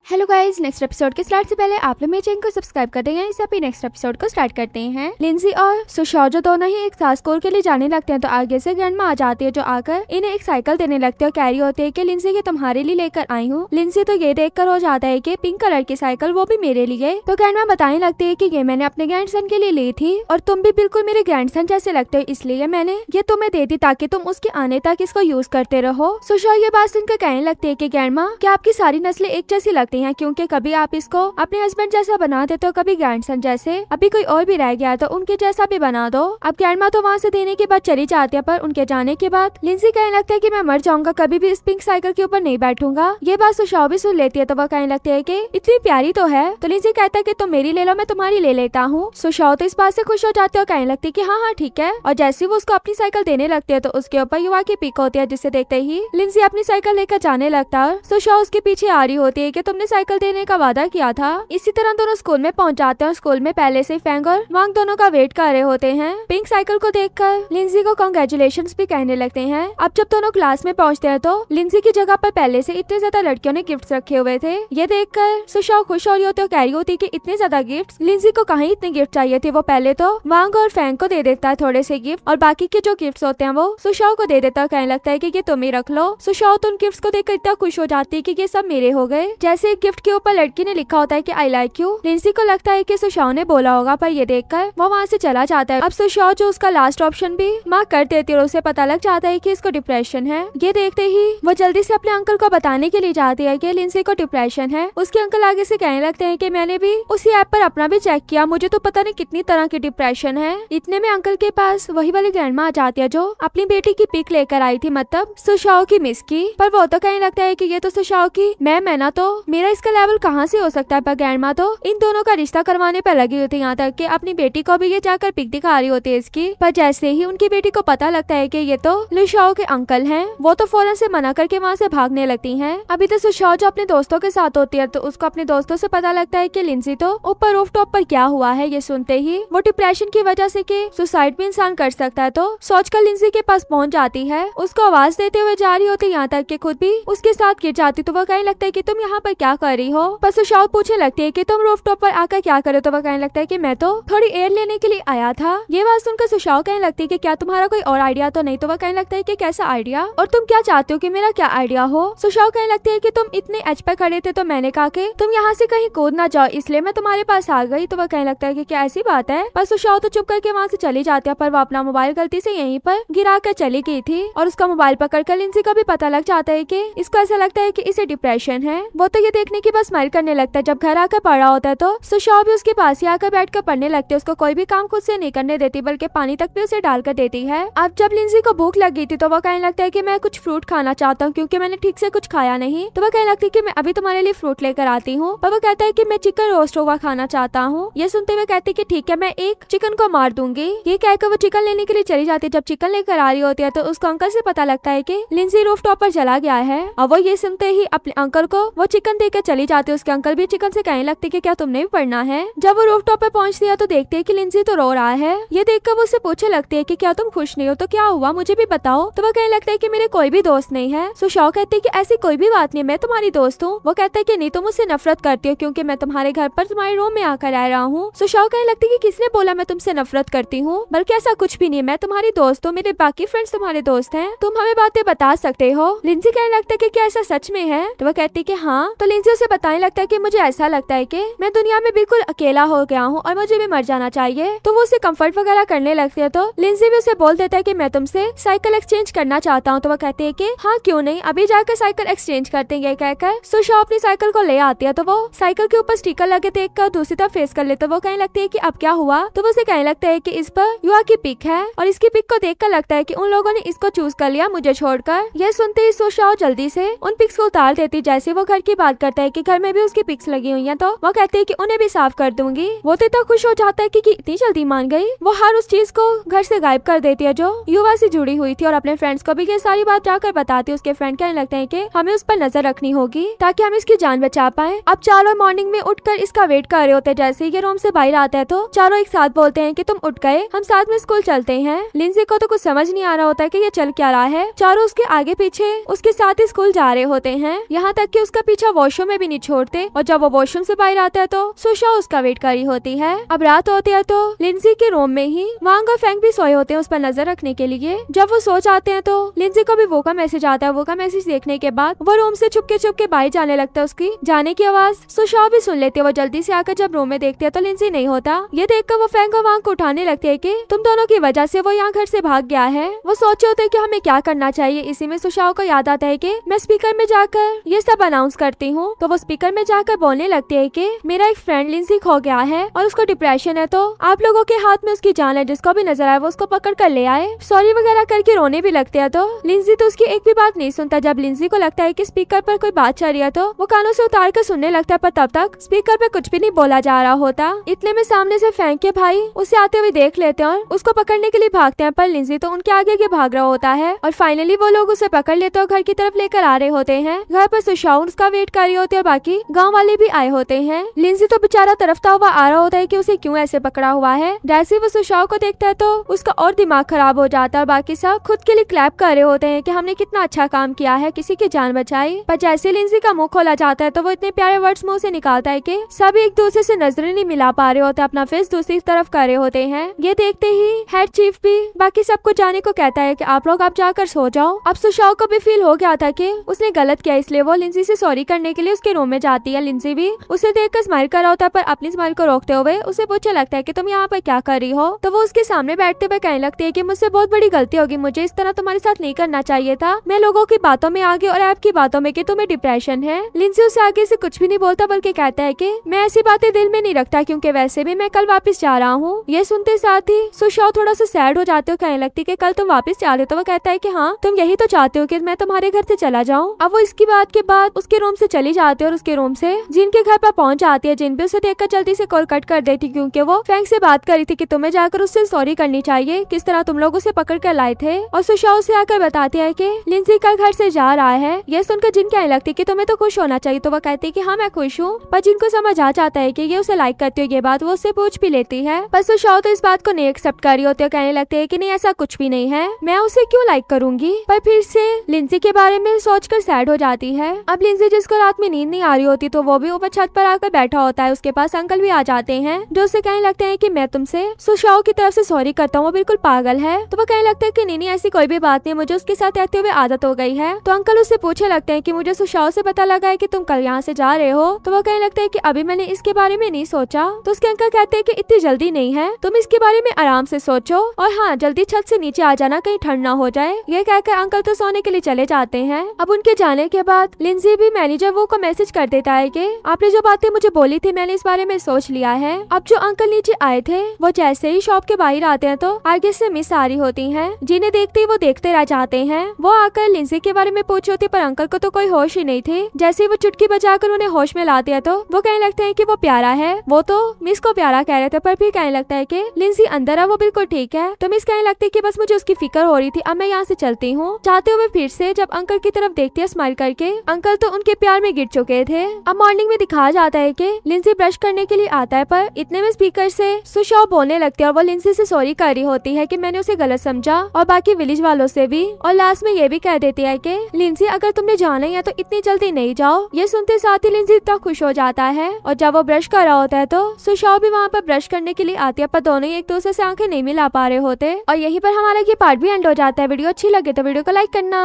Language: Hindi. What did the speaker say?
हेलो गाइस, नेक्स्ट एपिसोड के स्टार्ट से पहले आप लोग मेरे चैनल को सब्सक्राइब कर देंगे। इससे अभी नेक्स्ट एपिसोड को स्टार्ट करते हैं। लिंजी और सुशाओ जो दोनों ही एक साथ स्कूल के लिए जाने लगते हैं तो आगे से ग्रैंडमा आ जाती है जो आकर इन्हें एक साइकिल देने लगते हैं और कैरी होते हैं कि लिंजी ये तुम्हारे लिए लेकर आई हूँ। लिंजी तो ये देखकर हो जाता है कि पिंक कलर की साइकिल वो भी मेरे लिए। तो ग्रैंडमा बताने लगती है कि ये मैंने अपने ग्रैंडसन के लिए ली थी और तुम भी बिल्कुल मेरे ग्रैंडसन जैसे लगते हो, इसलिए मैंने ये तुम्हें दे दी ताकि तुम उसके आने तक इसको यूज करते रहो। सुशाओ ये बात सुनकर कहने लगती है कि ग्रैंडमा क्या आपकी सारी नस्लें एक जैसी लगती हैं, क्योंकि कभी आप इसको अपने हस्बैंड जैसा बना देते हो, कभी ग्रैंडसन जैसे, अभी कोई और भी रह गया तो उनके जैसा भी बना दो। अब ग्रैंडमा तो वहाँ से देने के बाद चली जाती है, पर उनके जाने के बाद लिंजी कहने लगता है कि मैं मर जाऊंगा, कभी भी इस पिंक साइकिल के ऊपर नहीं बैठूंगा। ये बात सुशाओ भी सुन लेती है तो वह कहने लगती है कि इतनी प्यारी तो है। तो लिंजी कहता है कि तुम मेरी ले लो, मैं तुम्हारी ले लेता हूँ। सुशाओ तो इस बात से खुश हो जाती है और कहने लगती है कि हाँ हाँ ठीक है। और जैसे वो उसको अपनी साइकिल देने लगती है तो उसके ऊपर युवा की पिक होती है, जिसे देखते ही लिंजी अपनी साइकिल लेकर जाने लगता है। सुशाओ उसके पीछे आ रही होती है कि तुमने साइकिल देने का वादा किया था। इसी तरह दोनों स्कूल में पहुंच जाते हैं। स्कूल में पहले से फैंग और वांग दोनों का वेट कर रहे होते हैं। पिंक साइकिल को देखकर लिंजी को कांग्रेचुलेशंस भी कहने लगते हैं। अब जब दोनों क्लास में पहुंचते हैं तो लिंजी की जगह पर पहले से इतने ज्यादा लड़कियों ने गिफ्ट्स रखे हुए थे। ये देखकर सुशाओ खुश हो रही होती है, कह रही होती कि इतने ज्यादा गिफ्ट्स, लिंजी को कहीं इतने गिफ्ट चाहिए थे। वो पहले तो वांग और फैंग को दे देता है थोड़े से गिफ्ट और बाकी के जो गिफ्ट्स होते हैं वो सुशाओ को दे देता है। कहने लगता है कि ये तुम ही रख लो। सुशाओ तो उन गिफ्ट्स को देखकर इतना खुश हो जाती है कि ये सब मेरे हो गए। जैसे एक गिफ्ट के ऊपर लड़की ने लिखा होता है कि आई लाइक यू। लिंजी को लगता है कि सुशाओ ने बोला होगा, पर ये देखकर वो वहाँ से चला जाता है। अब सुशाओ जो उसका लास्ट ऑप्शन भी मार्क कर देती है और उसे पता लग जाता है कि इसको डिप्रेशन है। ये देखते ही वो जल्दी से अपने अंकल को बताने के लिए जाती है कि लिंजी को डिप्रेशन है। उसके अंकल आगे से कहने लगते हैं कि मैंने भी उसी ऐप पर अपना भी चेक किया, मुझे तो पता नहीं कितनी तरह की डिप्रेशन है। इतने में अंकल के पास वही वाली ग्रैंडमा आ जाती है जो अपनी बेटी की पिक लेकर आई थी, मतलब सुशाओ की मिस की। पर वो तो कहने लगता है कि ये तो सुशाओ की मैम है ना, तो मेरा इसका लेवल कहाँ से हो सकता है। पर ग्रैंडमा तो इन दोनों का रिश्ता करवाने पर लगी होती है, यहाँ तक कि अपनी बेटी को भी ये जाकर पिक दिखा रही होती है इसकी। पर जैसे ही उनकी बेटी को पता लगता है कि ये तो सुशाओ के अंकल हैं, वो तो फौरन से मना करके वहाँ से भागने लगती हैं। अभी तो सुशाओ जो अपने दोस्तों के साथ होती है तो उसको अपने दोस्तों से पता लगता है कि लिंजी तो ऊपर रूफ टॉप पर क्या हुआ है। ये सुनते ही वो डिप्रेशन की वजह से कि सुसाइड भी इंसान कर सकता है तो सोचकर लिंजी के पास पहुंच जाती है, उसको आवाज देते हुए जा रही होती है, यहाँ तक कि खुद भी उसके साथ गिर जाती। तो वो कहने लगता है कि तुम यहाँ पर क्या कर रही हो। पर सुशाओ पूछने लगती है कि तुम रूफ टॉप पर आकर क्या करे। तो वो कहने लगता है कि मैं तो थोड़ी एयर लेने के लिए आया था। ये बात सुनकर सुशाओ कहने लगती है कि क्या तुम्हारा कोई और आइडिया तो नहीं। तो वो कहने लगता है कि कैसा आइडिया और तुम क्या चाहते हो कि मेरा क्या आइडिया हो। सुशाओ कहने लगती है कि तुम इतने एज पे खड़े थे तो मैंने कहा कि तुम यहाँ से कहीं कूद ना जाओ, इसलिए मैं तुम्हारे पास आ गई। तो वो कहने लगता है कि क्या ऐसी बात है। पर सुशाओ तो चुप करके वहाँ से चली जाती है, पर वो अपना मोबाइल गलती से यहीं पर गिरा कर चली गई थी और उसका मोबाइल पकड़कर लिंजी को भी पता लग जाता है कि इसको ऐसा लगता है कि इसे डिप्रेशन है। वो तो ये देखने की बस स्माइल करने लगता है। जब घर आकर पड़ा होता है तो सुशाओ भी उसके पास ही आकर बैठकर पढ़ने लगती है। उसको कोई भी काम खुद से नहीं करने देती बल्कि पानी तक भी उसे डालकर देती है। अब जब लिंजी को भूख लग गई थी तो वो कहने लगता है कि मैं कुछ फ्रूट खाना चाहता हूँ क्योंकि मैंने ठीक से कुछ खाया नहीं। तो वो कहने लगती है कि मैं अभी तुम्हारे लिए फ्रूट लेकर आती हूँ। पर वो कहता है कि मैं चिकन रोस्ट हुआ खाना चाहता हूँ। ये सुनते हुए कहती है कि ठीक है, मैं एक चिकन को मार दूंगी। ये कहकर वो चिकन लेने के लिए चली जाती है। जब चिकन लेकर आ रही होती है तो उसको अंकल से पता लगता है कि लिंजी रूफ टॉप पर चला गया है और वो ये सुनते ही अपने अंकल को वो चिकन देकर चली जाती है। उसके अंकल भी चिकन से कहने लगते कि क्या तुमने भी पढ़ना है। जब वो रूफ टॉप पर पहुंचती है तो देखते है कि लिंजी तो रो रहा है। ये देखकर वो उससे पूछने लगती है कि क्या तुम खुश नहीं हो, तो क्या हुआ मुझे भी बताओ। तो वो कहने लगता है कि मेरे कोई भी दोस्त नहीं है। सुशाओ कहती है कि ऐसी कोई भी बात नहीं, मैं तुम्हारी दोस्त हूँ। वो कहता है कि नहीं, तुम मुझसे नफरत करती हो क्योंकि मैं तुम्हारे घर पर तुम्हारे रूम में आकर रह रहा हूँ। सुशाओ कहने लगती है कि किसने बोला मैं तुमसे नफरत करती हूँ, बल्कि ऐसा कुछ भी नहीं, मैं तुम्हारी दोस्त हूँ, मेरे बाकी फ्रेंड्स तुम्हारे दोस्त हैं, तुम हमें बातें बता सकते हो। लिंजी कहने लगता है कि क्या ऐसा सच में है। तो वो कहती है कि हाँ। तो लिंजी उसे बताने लगता है कि मुझे ऐसा लगता है कि मैं दुनिया में बिल्कुल अकेला हो गया हूँ और मुझे भी मर जाना चाहिए। तो वो उसे कंफर्ट वगैरह करने लगती है। तो लिंजी भी उसे बोल देता है कि मैं तुमसे साइकिल एक्सचेंज करना चाहता हूँ। तो वो कहती है कि हाँ क्यों नहीं, अभी जाकर साइकिल एक्सचेंज करते हैं। कहकर सुशाओ अपनी साइकिल को ले आती है तो वो साइकिल के ऊपर स्टिकर लगे देखकर दूसरी तरफ फेस कर ले। तो वो कहने लगती है कि अब क्या हुआ। तो वो उसे कहने लगता है कि इस पर युवा की पिक है और इसकी पिक को देखकर लगता है कि उन लोगों ने इसको चूज कर लिया मुझे छोड़कर। यह सुनते ही सुशाओ जल्दी से उन पिक्स को उतार देती। जैसे वो घर की बात करता है कि घर में भी उसकी पिक्स लगी हुई है तो वो कहती है कि उन्हें भी साफ कर दूंगी। वो तो इतना खुश हो जाता है कि इतनी जल्दी मान गई। वो हर उस चीज को घर से गायब कर देती है जो युवा से जुड़ी हुई थी और अपने फ्रेंड्स को भी ये सारी बात जाकर बताती है। उसके फ्रेंड कहने लगते हैं कि हमें उस पर नजर रखनी होगी ताकि हम इसकी जान बचा पाए। अब चारों मॉर्निंग में उठकर इसका वेट कर रहे होते हैं। जैसे ये रूम से बाहर आता है तो चारों एक साथ बोलते हैं कि तुम उठ गए, हम साथ में स्कूल चलते हैं। लिंजी को तो कुछ समझ नहीं आ रहा होता है कि ये चल क्या रहा है। चारों उसके आगे पीछे उसके साथ ही स्कूल जा रहे होते हैं, यहाँ तक कि उसका पीछा वॉश वॉशरूम में भी नहीं छोड़ते और जब वो वॉशरूम से बाहर आता है तो सुशाओ उसका वेट कर रही होती है। अब रात होती है तो लिंजी के रूम में ही वांग और फेंग भी सोए होते हैं उस पर नजर रखने के लिए। जब वो सो जाते हैं तो लिंजी को भी वो का मैसेज आता है। वो का मैसेज देखने के बाद वो रूम से छुपके बाहर जाने लगता है। उसकी जाने की आवाज सुशाओ भी सुन लेती है। वो जल्दी से आकर जब रूम में देखती है तो लिंजी नहीं होता। ये देखकर वो फेंग और वांग को उठाने लगती है कि तुम दोनों की वजह से वो यहाँ घर से भाग गया है। वो सोचे होते हैं कि हमें क्या करना चाहिए। इसी में सुशाओ को याद आता है कि मैं स्पीकर में जाकर ये सब अनाउंस करती हूँ। तो वो स्पीकर में जाकर बोलने लगती है कि मेरा एक फ्रेंड लिंजी खो गया है और उसको डिप्रेशन है, तो आप लोगों के हाथ में उसकी जान है, जिसको भी नजर आए वो उसको पकड़ कर ले आए। सॉरी वगैरह करके रोने भी लगते हैं। तो लिंजी तो उसकी एक भी बात नहीं सुनता। जब लिंजी को लगता है कि स्पीकर पर कोई बात चल रही है तो वो कानों से उतार कर सुनने लगता है, पर तब तक स्पीकर पे कुछ भी नहीं बोला जा रहा होता। इतने में सामने से फेंक के भाई उसे आते हुए देख लेते हैं और उसको पकड़ने के लिए भागते हैं, पर लिंजी तो उनके आगे भाग रहा होता है और फाइनली वो लोग उसे पकड़ लेते और घर की तरफ लेकर आ रहे होते हैं। घर पर सुशाओ उसका वेट कर रही होती है और बाकी गाँव वाले भी आए होते हैं। लिंजी तो बेचारा तरफता हुआ आ रहा होता है कि उसे क्यों ऐसे पकड़ा हुआ है। जैसे वो सुशाओ को देखता है तो उसका और दिमाग खराब हो जाता है। बाकी सब खुद के लिए क्लैप कर रहे होते हैं कि हमने कितना अच्छा काम किया है, किसी की जान बचाई। पर जैसे लिंजी का मुंह खोला जाता है तो वो इतने प्यारे वर्ड्स मुंह से निकालता है कि सब एक दूसरे से नजरें नहीं मिला पा रहे होते, अपना फेस दूसरी तरफ कर रहे होते हैं। ये देखते ही हेड चीफ भी बाकी सबको जाने को कहता है कि आप लोग आप जाकर सो जाओ। अब सुशाओ को भी फील हो गया था कि उसने गलत किया, इसलिए वो लिंजी से सॉरी करने के लिए उसके रूम में जाती है। लिंजी भी उसे देखकर स्माइल कर रहा होता है, पर अपनी स्माइल को रोकते हुए उसे पूछने लगता है कि तुम यहाँ पर क्या कर रही हो। तो वो उसके सामने बैठते हुए कहने लगती है कि मुझसे बहुत बड़ी गलती होगी, मुझे इस तरह तुम्हारे साथ नहीं करना चाहिए था। मैं लोगों की बातों में आगे और आपकी बातों में कि तुम्हें डिप्रेशन है। लिंजी उसे आगे से कुछ भी नहीं बोलता, बल्कि कहता है कि मैं ऐसी बातें दिल में नहीं रखता, क्योंकि वैसे भी मैं कल वापस जा रहा हूँ। ये सुनते साथ ही सुशाओ थोड़ा सा सैड हो जाते हो, कहने लगती कि कल तुम वापस जा रहे हो। तो वो कहता है कि हाँ, तुम यही तो चाहते हो कि मैं तुम्हारे घर से चला जाऊँ। अब वो इसकी बात के बाद उसके रूम से चली जाती है और उसके रूम से जिन के घर पर पहुंच जाती है। जिन भी उसे देखकर जल्दी से कॉल कट कर देती, क्योंकि वो फेंग से बात करी थी कि तुम्हें जाकर उससे सॉरी करनी चाहिए, किस तरह तुम लोग उसे पकड़ कर लाए थे। और सुशाओ से आकर बताती है कि लिंजी कल घर से जा रहा है। ये सुनकर जिन कहने लगती कि तुम्हें तो खुश होना चाहिए। तो वो कहती है कि हाँ मैं खुश हूँ, पर जिनको समझ आ जाता है कि ये उसे लाइक करती हो, ये बात वो उससे पूछ भी लेती है। पर सुशाओ तो इस बात को नहीं एक्सेप्ट कर रही होती है, कहने लगती है कि नहीं ऐसा कुछ भी नहीं है, मैं उसे क्यों लाइक करूंगी। पर फिर से लिंजी के बारे में सोचकर सैड हो जाती है। अब लिंजी जिसको रात में नींद नहीं आ रही होती तो वो भी ऊपर छत पर आकर बैठा होता है। उसके पास अंकल भी आ जाते हैं जो उसे कहने लगते हैं कि मैं तुमसे सुशाओ की तरफ से सॉरी करता हूँ, वो बिल्कुल पागल है। तो वो कहने लगता है कि नहीं ऐसी कोई भी बात नहीं, मुझे उसके साथ रहते हुए आदत हो गई है। तो अंकल उससे पूछने लगते हैं कि मुझे सुशाओ से पता लगा है कि तुम कल यहाँ से जा रहे हो। तो वो कहने लगता है कि अभी मैंने इसके बारे में नहीं सोचा। तो उसके अंकल कहते हैं कि इतनी जल्दी नहीं है, तुम इसके बारे में आराम से सोचो और हाँ जल्दी छत से नीचे आ जाना, कहीं ठंड ना हो जाए। ये कहकर अंकल तो सोने के लिए चले जाते हैं। अब उनके जाने के बाद लिंजी भी मैनेजर वो को मैसेज कर देता है कि आपने जो बातें मुझे बोली थी मैंने इस बारे में सोच लिया है। अब जो अंकल नीचे आए थे वो जैसे ही शॉप के बाहर आते हैं तो आगे से मिस आ रही होती हैं, जिन्हें देखते ही वो देखते रह जाते हैं। वो आकर लिंजी के बारे में पूछ होती, पर अंकल को तो कोई होश ही नहीं थे। जैसे ही वो चुटकी बजाकर उन्हें होश में लाते हैं तो वो कहने लगते हैं कि वो प्यारा है। वो तो मिस को प्यारा कह रहे थे, पर फिर कहने लगता है कि लिंजी अंदर है, वो बिल्कुल ठीक है। तो मिस कहने लगती है कि बस मुझे उसकी फिक्र हो रही थी, अब मैं यहाँ से चलती हूँ। जाते हुए फिर से जब अंकल की तरफ देखती है स्माइल करके, अंकल तो उनके प्यार में गिर चुके थे। अब मॉर्निंग में दिखाया जाता है कि लिंजी ब्रश करने के लिए आता है, पर इतने में स्पीकर से सुशाओ बोलने लगती है और वो लिंजी से सॉरी कर रही होती है कि मैंने उसे गलत समझा और बाकी विलेज वालों से भी। और लास्ट में ये भी कह देती है कि लिंजी अगर तुमने जाना है तो इतनी जल्दी नहीं जाओ। ये सुनते साथ ही लिंजी इतना खुश हो जाता है और जब वो ब्रश कर रहा होता है तो सुशाओ भी वहाँ पर ब्रश करने के लिए आती है, पर दोनों ही एक दूसरे से आंखें नहीं मिला पा रहे होते। और यहीं पर हमारा ये पार्ट भी एंड हो जाता है। वीडियो अच्छी लगे तो वीडियो को लाइक करना।